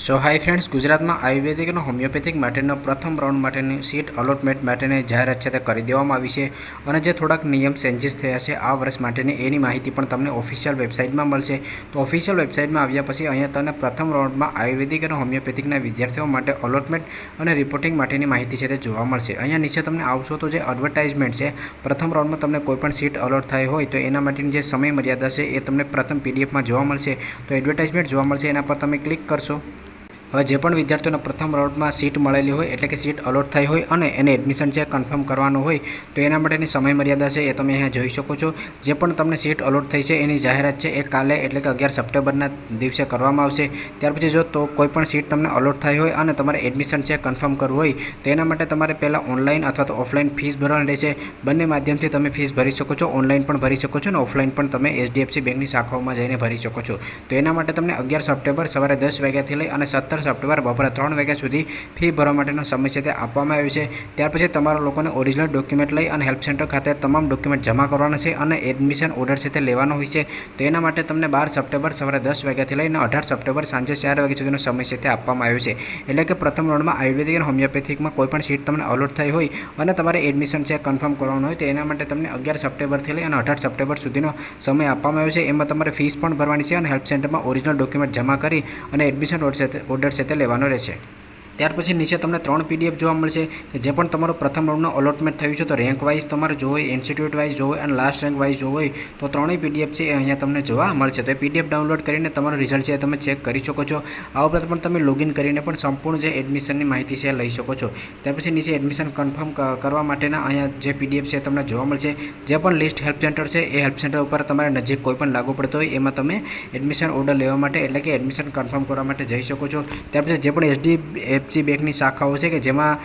સો hi friends, ગુજરાતમાં આયુર્વેદિક અને homeopathic માટેનો પ્રથમ રાઉન્ડ માટેની સીટ અલોટમેન્ટ માટેની જાહેરાત છે તે કરી દેવામાં આવી છે અને જે થોડાક નિયમ ચેન્જીસ થયા છે આ વર્ષ માટેની એની માહિતી પણ તમને ઓફિશિયલ વેબસાઇટમાં મળશે. તો ઓફિશિયલ વેબસાઇટમાં આવ્યા પછી અહીંયા તમને પ્રથમ રાઉન્ડમાં આયુર્વેદિક અને હોમિયોપેથિકના વિદ્યાર્થીઓ માટે અલોટમેન્ટ અને રિપોર્ટિંગ માટેની માહિતી છે તે જોવા મળશે. અહીંયા નીચે તમને આવશો તો જે એડવર્ટાઇઝમેન્ટ છે, પ્રથમ રાઉન્ડમાં તમને કોઈપણ સીટ અલોટ થઈ હોય તો એના માટેની જે સમય મર્યાદા છે એ તમને પ્રથમ પીડીએફમાં જોવા મળશે. તો એડવર્ટાઇઝમેન્ટ જોવા મળશે, એના પર તમે ક્લિક કરશો. હવે જે પણ વિદ્યાર્થીઓને પ્રથમ રાઉન્ડમાં સીટ મળેલી હોય એટલે કે સીટ અલોટ થઈ હોય અને એને એડમિશન છે કન્ફર્મ કરવાનું હોય તો એના માટેની સમય મર્યાદા છે એ તમે અહીંયા જોઈ શકો છો. જે પણ તમને સીટ અલોટ થઈ છે એની જાહેરાત છે એ કાલે એટલે કે 11 સપ્ટેમ્બરના દિવસે કરવામાં આવશે. ત્યાર પછી જો તો કોઈ પણ સીટ તમને અલોટ થઈ હોય અને તમારે એડમિશન છે કન્ફર્મ કરવું હોય તો એના માટે તમારે પહેલાં ઓનલાઈન અથવા તો ઓફલાઈન ફીસ ભરવાની રહેશે. બંને માધ્યમથી તમે ફીસ ભરી શકો છો. ઓનલાઈન પણ ભરી શકો છો અને ઓફલાઈન પણ તમે HDFC બેંકની શાખાઓમાં જઈને ભરી શકો છો. તો એના માટે તમને 11 સપ્ટેમ્બર સવારે 10 વાગ્યાથી લઈ અને 17 સપ્ટેમ્બર બપોરે 3 વાગ્યા સુધી ફી ભરવા માટેનો સમય છે તે આપવામાં આવ્યો છે. ત્યાર પછી તમારા લોકોને ઓરિજિનલ ડોક્યુમેન્ટ લઈ અને હેલ્પ સેન્ટર ખાતે તમામ ડોક્યુમેન્ટ જમા કરવાના છે અને એડમિશન ઓર્ડર છે તે લેવાનો હોય છે. તો એના માટે તમને 12 સપ્ટેમ્બર સવારે 10 વાગ્યાથી લઈને 18 સપ્ટેમ્બર સાંજે 4 વાગ્યા સુધીનો સમય છે તે આપવામાં આવ્યો છે. એટલે કે પ્રથમ રાઉન્ડમાં આયુર્વેદિક અને હોમિયોપેથિકમાં કોઈપણ સીટ તમને અલોટ થઈ હોય અને તમારે એડમિશન છે કન્ફર્મ કરવાનું હોય તો એના માટે તમને 11 સપ્ટેમ્બરથી લઈ અને 18 સપ્ટેમ્બર સુધીનો સમય આપવામાં આવ્યો છે. એમાં તમારે ફીસ પણ ભરવાની છે અને હેલ્પ સેન્ટરમાં ઓરિજિનલ ડોક્યુમેન્ટ જમા કરી અને એડમિશન ઓર્ડર છે તે લેવાનો રહેશે. ત્યાર પછી નીચે તમને 3 PDF જોવા મળશે કે જે પણ તમારું પ્રથમ રાઉન્ડનું અલોટમેન્ટ થયું છે તો રેન્ક વાઇઝ તમારે જોવું હોય, ઇન્સ્ટિટ્યૂટ વાઇઝ જોવું હોય અને લાસ્ટ રેન્ક વાઇઝ જોવું હોય તો ત્રણેય PDF છે એ અહીંયા તમને જોવા મળશે. તો એ PDF ડાઉનલોડ કરીને તમારું રિઝલ્ટ છે તમે ચેક કરી શકો છો. આ ઉપરાંત પણ તમે લોગિન કરીને પણ સંપૂર્ણ જે એડમિશનની માહિતી છે લઈ શકો છો. ત્યાર પછી નીચે એડમિશન કન્ફર્મ કરવા માટેના અહીંયા જે PDF છે તમને જોવા મળશે. જે પણ લિસ્ટ હેલ્પ સેન્ટર છે એ હેલ્પ સેન્ટર ઉપર તમારે નજીક કોઈ પણ લાગુ પડતો હોય એમાં તમે એડમિશન ઓર્ડર લેવા માટે એટલે કે એડમિશન કન્ફર્મ કરવા માટે જઈ શકો છો. ત્યાર પછી જે પણ HDFC બેંકની શાખાઓ છે કે જેમાં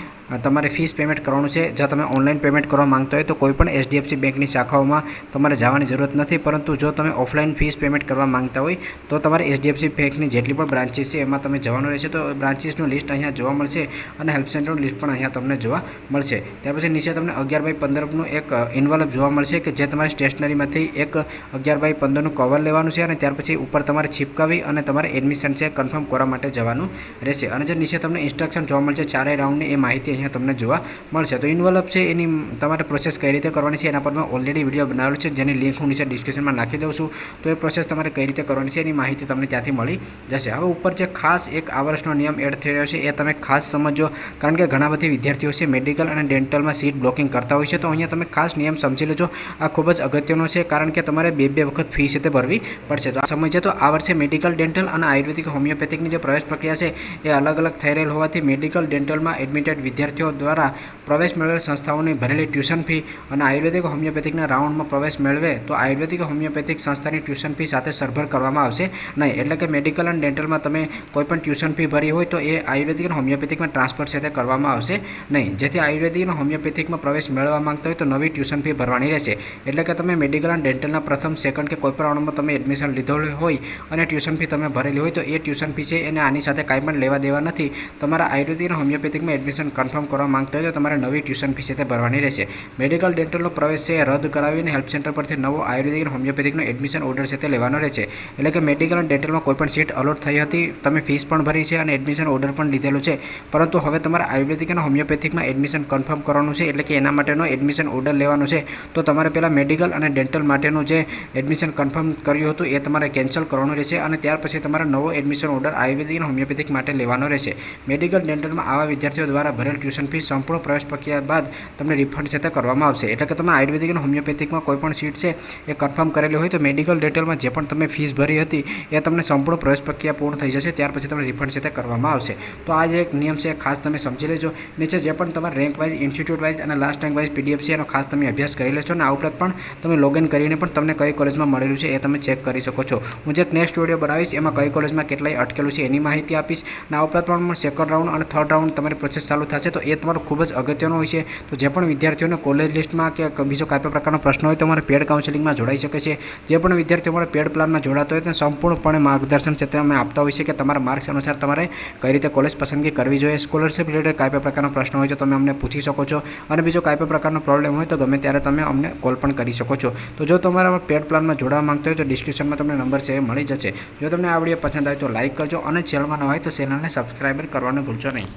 તમારે ફીસ પેમેન્ટ કરવાનું છે, જ્યાં તમે ઓનલાઈન પેમેન્ટ કરવા માંગતા હોય તો કોઈ પણ HDFC બેંકની શાખાઓમાં તમારે જવાની જરૂરત નથી. પરંતુ જો તમે ઓફલાઈન ફીસ પેમેન્ટ કરવા માંગતા હોય તો તમારે HDFC બેંકની જેટલી પણ બ્રાન્ચીસ છે એમાં તમે જવાનું રહેશે. તો બ્રાન્ચીસનું લિસ્ટ અહીંયા જોવા મળશે અને હેલ્પ સેન્ટરનું લિસ્ટ પણ અહીંયા તમને જોવા મળશે. ત્યાર પછી નીચે તમને 11x15નું એક એન્વલપ જોવા મળશે કે જે તમારે સ્ટેશનરીમાંથી એક 11x15નું કવર લેવાનું છે અને ત્યાર પછી ઉપર તમારે છીપકાવી અને તમારે એડમિશન છે કન્ફર્મ કરવા માટે જવાનું રહેશે. અને જે નીચે તમને ઇન્સ્ટ્રક્શન જોવા મળશે ચારેય રાઉન્ડની એ માહિતી અહીંયા તમને જોવા મળશે. તો ઇન્વોલ્વ છે એની તમારે પ્રોસેસ કઈ રીતે કરવાની છે એના પર મેં ઓલરેડી વિડીયો બનાવેલો છે જેની લિંક હું નીચે ડિસ્ક્રિપ્શનમાં નાખી દઉં છું. તો એ પ્રોસેસ તમારે કઈ રીતે કરવાની છે એની માહિતી તમને ત્યાંથી મળી જશે. હવે ઉપર જે ખાસ એક આ વર્ષનો નિયમ એડ થઈ રહ્યો છે એ તમે ખાસ સમજો, કારણ કે ઘણા બધી વિદ્યાર્થીઓ છે મેડિકલ અને ડેન્ટલમાં સીટ બ્લોકિંગ કરતા હોય છે. તો અહીંયા તમે ખાસ નિયમ સમજી લેજો. આ ખૂબ જ અગત્યનો છે કારણ કે તમારે બે વખત ફી છે તે ભરવી પડશે. તો આ સમજે તો આ વર્ષે મેડિકલ, ડેન્ટલ અને આયુર્વેદિક હોમિયોપેથિકની જે પ્રવેશ પ્રક્રિયા છે એ અલગ અલગ થઈ રહેલ હોવાથી મેડિકલ, ડેન્ટલમાં એડમિટેડ વિદ્યાર્થીઓ દ્વારા પ્રવેશ મેળવેલ સંસ્થાઓની ભરેલી ટ્યુશન ફી અને આયુર્વેદિક હોમિયોપેથિકના રાઉન્ડમાં પ્રવેશ મેળવે તો આયુર્વેદિક હોમિયોપેથિક સંસ્થાની ટ્યુશન ફી સાથે સરભર કરવામાં આવશે નહીં. એટલે કે મેડિકલ અને ડેન્ટલમાં તમે કોઈપણ ટ્યુશન ફી ભરી હોય તો એ આયુર્વેદિક અને હોમિયોપેથિકમાં ટ્રાન્સફર છે તે કરવામાં આવશે નહીં. જેથી આયુર્વેદિક અને હોમિયોપેથિકમાં પ્રવેશ મેળવવા માંગતા હોય તો નવી ટ્યુશન ફી ભરવાની રહેશે. એટલે કે તમે મેડિકલ અને ડેન્ટલના પ્રથમ, સેકન્ડ કે કોઈપણ રાઉન્ડમાં તમે એડમિશન લીધેલું હોય અને ટ્યુશન ફી તમે ભરેલી હોય તો એ ટ્યુશન ફી છે એને આની સાથે કાંઈ પણ લેવા દેવા નથી. તમારા આયુર્વેદિક અને હોમિયોપેથિકમાં એડમિશન કન્ફર્મ કરવા માંગતા હોય તો તમારે નવી ટ્યુશન ફી છે તે ભરવાની રહેશે. મેડિકલ, ડેન્ટલનો પ્રવેશ છે રદ કરાવીને હેલ્પ સેન્ટર પરથી નવો આયુર્વેદિક અને હોમિયોપેથિકનો એડમિશન ઓર્ડર છે તે લેવાનો રહેશે. એટલે કે મેડિકલ અને ડેન્ટલમાં કોઈપણ સીટ અલોટ થઈ હતી, તમે ફીસ પણ ભરી છે અને એડમિશન ઓર્ડર પણ લીધેલું છે, પરંતુ હવે તમારે આયુર્વેદિક અને હોમિયોપેથિકમાં એડમિશન કન્ફર્મ કરવાનું છે એટલે કે એના માટેનો એડમિશન ઓર્ડર લેવાનો છે. તો તમારે પહેલાં મેડિકલ અને ડેન્ટલ માટેનું જે એડમિશન કન્ફર્મ કર્યું હતું એ તમારે કેન્સલ કરવાનું રહેશે અને ત્યાર પછી તમારે નવો એડમિશન ઓર્ડર આયુર્વેદિક અને હોમિયોપેથિક માટે લેવાનો રહેશે. મેડિકલ, ડેન્ટલમાં આવા વિદ્યાર્થીઓ દ્વારા ભરેલ ટ્યુશન ફી સંપૂર્ણ પ્રવેશ પ્રક્રિયા બાદ તમને રિફંડ છે તે કરવામાં આવશે. એટલે કે તમે આયુર્વેદિક અને હોમિયોપેથિકમાં કોઈ પણ સીટ છે એ કન્ફર્મ કરેલી હોય તો મેડિકલ, ડેન્ટલમાં જે પણ તમે ફીસ ભરી હતી એ તમને સંપૂર્ણ પ્રવેશ પ્રક્રિયા પૂર્ણ થઈ જશે. ત્યાર પછી તમને રિફંડ છે તે કરવામાં આવશે. તો આ જે એક નિયમ છે ખાસ તમે સમજી લેજો. નીચે જે પણ તમારે રેન્ક વાઇઝ, ઇન્સ્ટિટ્યૂટ વાઇઝ અને લાસ્ટ રેન્ક વાઇઝ PDF છે એનો ખાસ તમે અભ્યાસ કરી લેશો અને આ ઉપરાંત પણ તમે લોગિન કરીને પણ તમને કઈ કોલેજમાં મળેલું છે એ તમે ચેક કરી શકો છો. હું જે નેક્સ્ટ વિડીયો બનાવીશ એમાં કઈ કોલેજમાં કેટલાય અટકેલું છે એની માહિતી આપીશ અને આ ઉપરાંત પણ સેકન્ડ રાઉન્ડ અને થર્ડ રાઉન્ડ તમારી પ્રોસેસ ચાલુ થશે તો એ તમારું ખૂબ જ અગત્યનું હોય છે. તો જે પણ વિદ્યાર્થીઓને કોલેજ લિસ્ટમાં કે બીજો કોઈ પણ પ્રકારનો પ્રશ્ન હોય તો અમારે પેડ કાઉન્સેલિંગમાં જોડાઈ શકે છે. જે પણ વિદ્યાર્થીઓ અમારા પેડ પ્લાનમાં જોડાતો હોય તેને સંપૂર્ણપણે માર્ગદર્શન છે તે અમે આપતા હોય છે કે તમારા માર્ક્સ અનુસાર તમારે કઈ રીતે કોલેજ પસંદગી કરવી જોઈએ. સ્કોલરશિપ રિલેટેડ કોઈ પણ પ્રકારનો પ્રશ્ન હોય તો તમે અમને પૂછી શકો છો, અને બીજો કોઈ પણ પ્રકારનો પ્રોબ્લેમ હોય તો ગમે ત્યારે તમે અમને કોલ પણ કરી શકો છો. તો જો તમારા પેડ પ્લાનમાં જોડાવા માંગતા હોય તો ડિસ્ક્રિપ્શનમાં તમને નંબર છે એ મળી જશે. જો તમને આ વિડીયો પસંદ આવે તો લાઇક કરજો, અને ચેનલમાં ન હોય તો ચેનલને સબસ્ક્રાઈબ કરવાનું ભૂલશો નહીં.